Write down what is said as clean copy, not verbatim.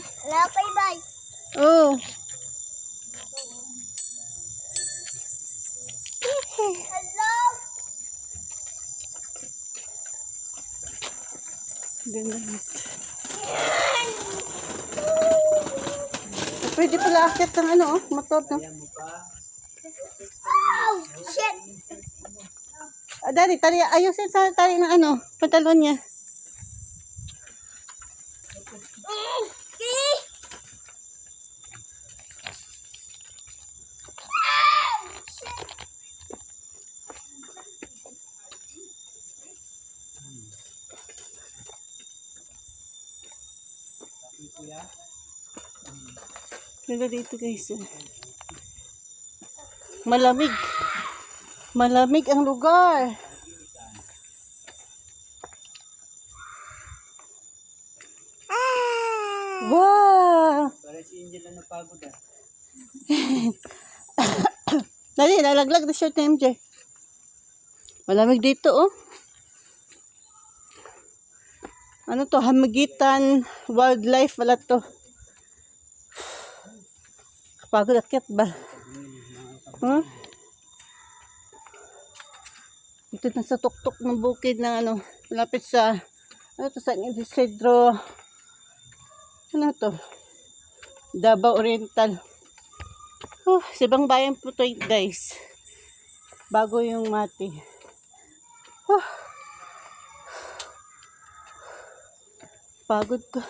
bye. Hello, bye-bye. Oh. Hello. Ganda. Pwede pala akit ng ano, oh, motor, no? Oh, shit. Ah, Daddy, ayusin sa tali ng ano, pantalon niya. Ganda dito guys. Malamig. Malamig ang lugar. Wow! Para si Angel na napagod ah. Dali, lalaglag na shirt ni MJ. Malamig dito, oh. Ano to? Hamagitan Wildlife wala to. Kapagod akit ba? Huh? Ito na sa tuktok ng bukid ng ano, malapit sa ano to, sa Isidro. Ano to? Davao Oriental. Sa ibang bayan po to guys. Bago yung mati. Pagod ko.